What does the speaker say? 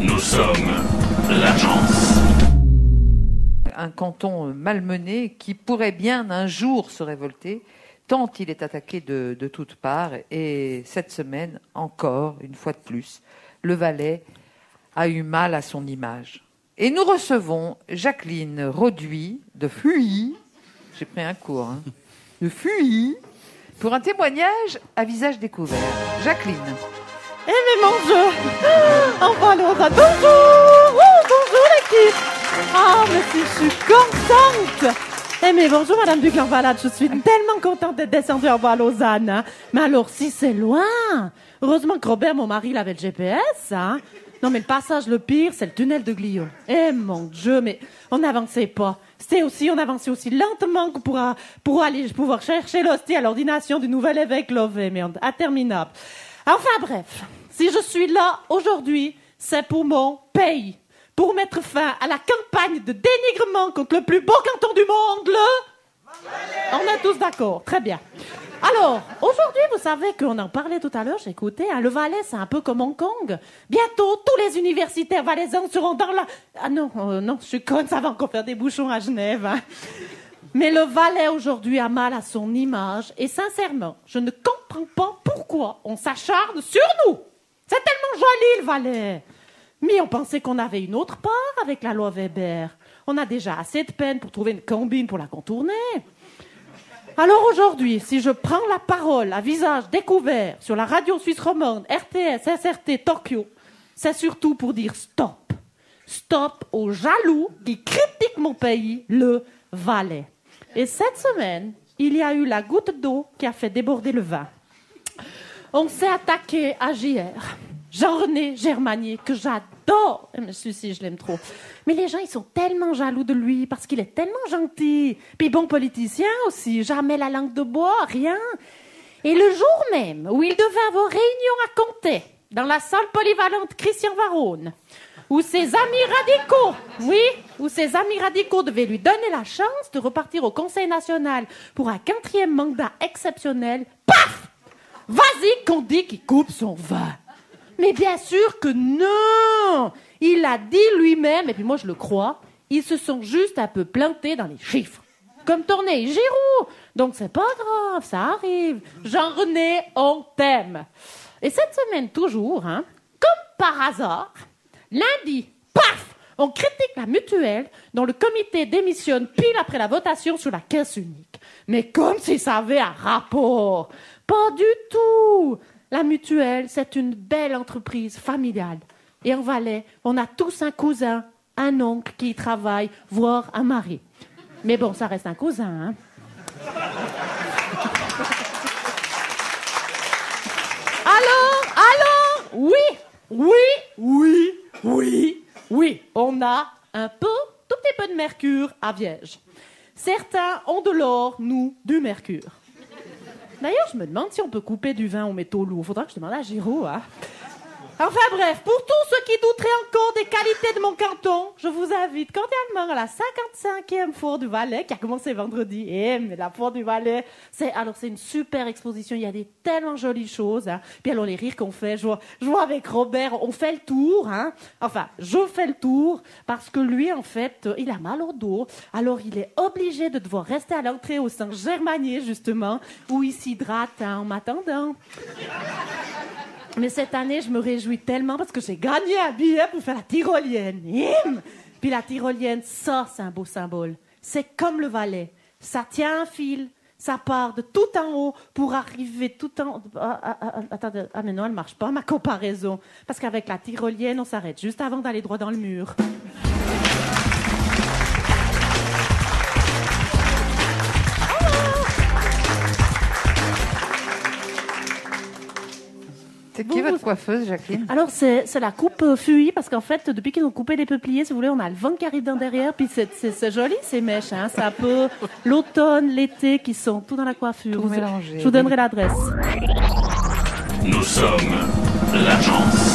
Nous sommes l'agence. Un canton malmené qui pourrait bien un jour se révolter, tant il est attaqué de toutes parts. Et cette semaine, encore, une fois de plus, le Valais a eu mal à son image. Et nous recevons Jacqueline Roduit de Fuy. J'ai pris un cours, de Fuy, pour un témoignage à visage découvert. Jacqueline. Eh mais mon Dieu, on va Lausanne. Bonjour, bonjour l'équipe. Ah mais si je suis contente. Eh mais bonjour Madame Duclair-Valade, je suis tellement contente d'être descendue en bas à Lausanne. Hein. Mais alors si c'est loin, heureusement que Robert, mon mari, il avait le GPS. Hein. Non mais le passage le pire, c'est le tunnel de Glion. Eh mon Dieu, mais on n'avançait pas. On avançait aussi lentement que pour aller pouvoir chercher l'hostie à l'ordination du nouvel évêque Lové, mais interminable. Enfin bref, si je suis là aujourd'hui, c'est pour mon pays. Pour mettre fin à la campagne de dénigrement contre le plus beau canton du monde, le Valais. On est tous d'accord, très bien. Alors, aujourd'hui, vous savez qu'on en parlait tout à l'heure, j'ai écouté, le Valais, c'est un peu comme Hong Kong. Bientôt, tous les universitaires valaisans seront dans la... Ah non, je suis conne, ça va encore faire des bouchons à Genève. Hein. Mais le Valais, aujourd'hui, a mal à son image. Et sincèrement, je ne comprends pas pourquoi on s'acharne sur nous. C'est tellement joli, le Valais. Mais on pensait qu'on avait une autre part avec la loi Weber. On a déjà assez de peine pour trouver une combine pour la contourner. Alors aujourd'hui, si je prends la parole à visage découvert sur la radio suisse romande, RTS, SRT, Tokyo, c'est surtout pour dire stop. Stop aux jaloux qui critiquent mon pays, le Valais. Et cette semaine, il y a eu la goutte d'eau qui a fait déborder le vin. On s'est attaqué à JR. Jean-René Germanier, que j'adore. Mais celui-ci, je l'aime trop. Mais les gens, ils sont tellement jaloux de lui parce qu'il est tellement gentil. Puis bon politicien aussi. Jamais la langue de bois, rien. Et le jour même où il devait avoir réunion à Comté, dans la salle polyvalente Christian Varone, où ses amis radicaux devaient lui donner la chance de repartir au Conseil national pour un 4e mandat exceptionnel, paf! Vas-y qu'on dit qu'il coupe son vin. Mais bien sûr que non! Il a dit lui-même, et puis moi je le crois, ils se sont juste un peu plantés dans les chiffres. Comme Tournai et Giroud. Donc c'est pas grave, ça arrive. Jean-René, on t'aime. Et cette semaine toujours, comme par hasard, lundi, paf! On critique la mutuelle dont le comité démissionne pile après la votation sur la caisse unique. Mais comme si ça avait un rapport. Pas du tout! La mutuelle, c'est une belle entreprise familiale. Et en Valais, on a tous un cousin, un oncle qui y travaille, voire un mari. Mais bon, ça reste un cousin, Alors, oui, on a un tout petit peu de mercure à Viège. Certains ont de l'or, nous, du mercure. D'ailleurs, je me demande si on peut couper du vin aux métaux lourds. Faudra que je demande à Giraud, Enfin bref, pour tous ceux qui douteraient encore des qualités de mon canton, je vous invite cordialement à la 55e Foire du Valais qui a commencé vendredi. Mais la Foire du Valais, c'est une super exposition. Il y a des tellement jolies choses. Puis alors les rires qu'on fait, je vois avec Robert, on fait le tour. Enfin, je fais le tour parce que lui, en fait, il a mal au dos. Alors il est obligé de devoir rester à l'entrée au Saint-Germanier, justement, où il s'hydrate en m'attendant. Mais cette année, je me réjouis tellement parce que j'ai gagné un billet pour faire la tyrolienne. Puis la tyrolienne, ça, c'est un beau symbole. C'est comme le Valais. Ça tient un fil, ça part de tout en haut pour arriver tout en... Attendez, mais non, elle ne marche pas, ma comparaison. Parce qu'avec la tyrolienne, on s'arrête juste avant d'aller droit dans le mur. C'est qui votre coiffeuse, Jacqueline? Alors, c'est la coupe Fuy, parce qu'en fait, depuis qu'ils ont coupé les peupliers, si vous voulez, on a le vent qui arrive d'un derrière, puis c'est joli, ces mèches. C'est un peu l'automne, l'été, qui sont tout dans la coiffure. Tout mélangé. Je vous donnerai l'adresse. Nous sommes l'agence.